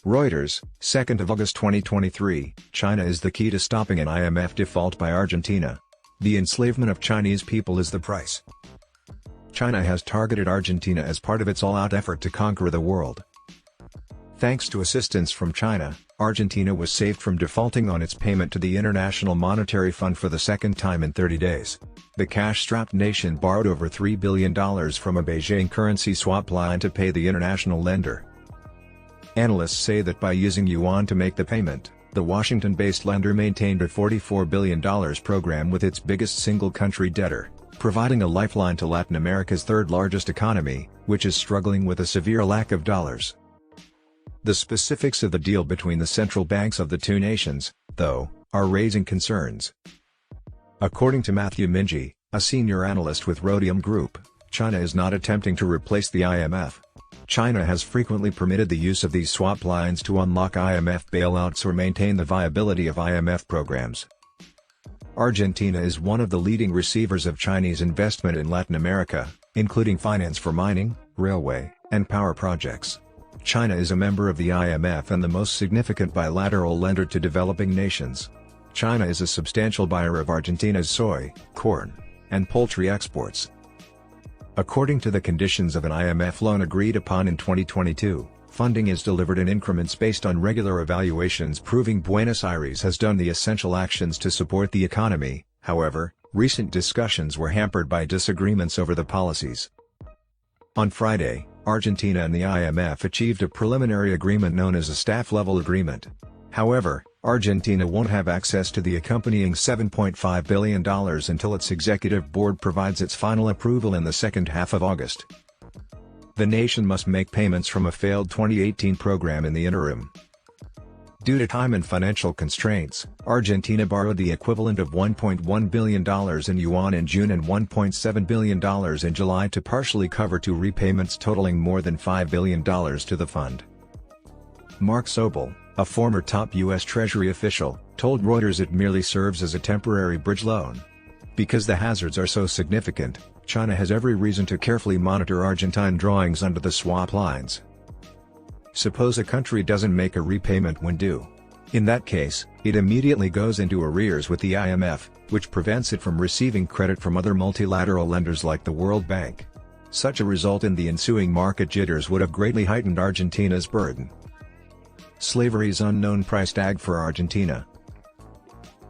Reuters, 2nd of August 2023, China is the key to stopping an IMF default by Argentina. The enslavement of Chinese people is the price. China has targeted Argentina as part of its all-out effort to conquer the world. Thanks to assistance from China, Argentina was saved from defaulting on its payment to the International Monetary Fund for the second time in 30 days. The cash-strapped nation borrowed over $3 billion from a Beijing currency swap line to pay the international lender. Analysts say that by using yuan to make the payment, the Washington-based lender maintained a $44 billion program with its biggest single-country debtor, providing a lifeline to Latin America's third-largest economy, which is struggling with a severe lack of dollars. The specifics of the deal between the central banks of the two nations, though, are raising concerns. According to Matthew Minji, a senior analyst with Rhodium Group, China is not attempting to replace the IMF. China has frequently permitted the use of these swap lines to unlock IMF bailouts or maintain the viability of IMF programs. Argentina is one of the leading receivers of Chinese investment in Latin America, including finance for mining, railway, and power projects. China is a member of the IMF and the most significant bilateral lender to developing nations. China is a substantial buyer of Argentina's soy, corn, and poultry exports. According to the conditions of an IMF loan agreed upon in 2022, funding is delivered in increments based on regular evaluations proving Buenos Aires has done the essential actions to support the economy. However, recent discussions were hampered by disagreements over the policies. On Friday, Argentina and the IMF achieved a preliminary agreement known as a staff-level agreement. However, Argentina won't have access to the accompanying $7.5 billion until its executive board provides its final approval in the second half of August. The nation must make payments from a failed 2018 program in the interim. Due to time and financial constraints, Argentina borrowed the equivalent of $1.1 billion in yuan in June and $1.7 billion in July to partially cover two repayments totaling more than $5 billion to the fund. Mark Sobel, a former top U.S. Treasury official, told Reuters it merely serves as a temporary bridge loan. Because the hazards are so significant, China has every reason to carefully monitor Argentine drawings under the swap lines. Suppose a country doesn't make a repayment when due. In that case, it immediately goes into arrears with the IMF, which prevents it from receiving credit from other multilateral lenders like the World Bank. Such a result in the ensuing market jitters would have greatly heightened Argentina's burden. Slavery's unknown price tag for Argentina.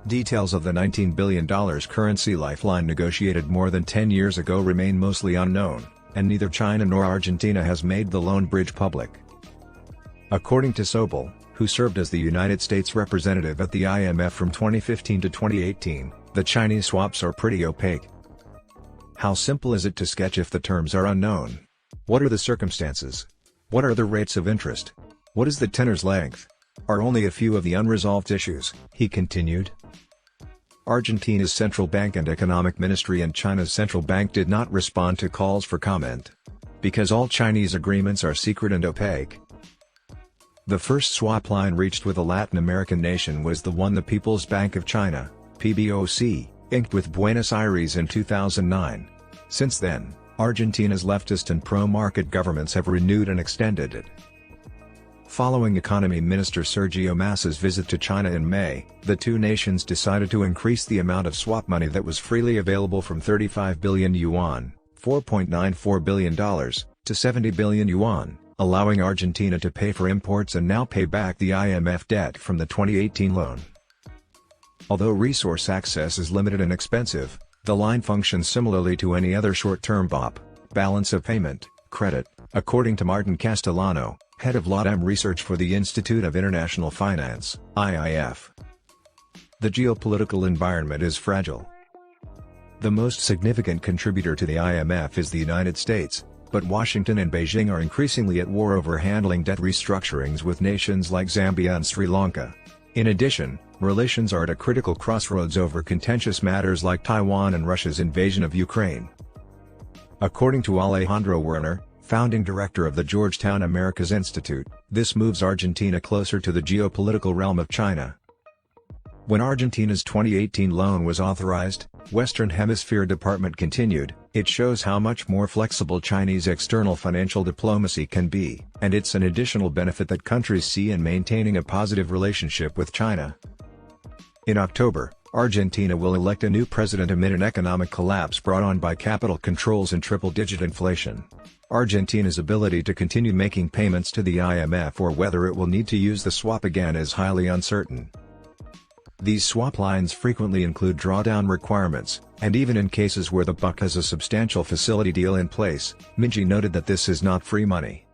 Details of the $19 billion currency lifeline negotiated more than 10 years ago remain mostly unknown, and neither China nor Argentina has made the loan bridge public. According to Sobel, who served as the United States representative at the IMF from 2015 to 2018, the Chinese swaps are pretty opaque. How simple is it to sketch if the terms are unknown? What are the circumstances? What are the rates of interest? What is the tenor's length? Are only a few of the unresolved issues, he continued. Argentina's central bank and economic ministry and China's central bank did not respond to calls for comment. Because all Chinese agreements are secret and opaque. The first swap line reached with a Latin American nation was the one the People's Bank of China, PBOC, inked with Buenos Aires in 2009. Since then, Argentina's leftist and pro-market governments have renewed and extended it. Following Economy Minister Sergio Massa's visit to China in May, the two nations decided to increase the amount of swap money that was freely available from 35 billion yuan, $4.94 billion, to 70 billion yuan, allowing Argentina to pay for imports and now pay back the IMF debt from the 2018 loan. Although resource access is limited and expensive, the line functions similarly to any other short-term BOP, balance of payment, credit, according to Martin Castellano, head of LATAM research for the Institute of International Finance, IIF. The geopolitical environment is fragile. The most significant contributor to the IMF is the United States, but Washington and Beijing are increasingly at war over handling debt restructurings with nations like Zambia and Sri Lanka. In addition, relations are at a critical crossroads over contentious matters like Taiwan and Russia's invasion of Ukraine. According to Alejandro Werner, founding director of the Georgetown Americas Institute, this moves Argentina closer to the geopolitical realm of China. When Argentina's 2018 loan was authorized, Western Hemisphere Department continued, it shows how much more flexible Chinese external financial diplomacy can be, and it's an additional benefit that countries see in maintaining a positive relationship with China. In October, Argentina will elect a new president amid an economic collapse brought on by capital controls and triple-digit inflation. Argentina's ability to continue making payments to the IMF or whether it will need to use the swap again is highly uncertain. These swap lines frequently include drawdown requirements, and even in cases where the buck has a substantial facility deal in place, Minji noted that this is not free money.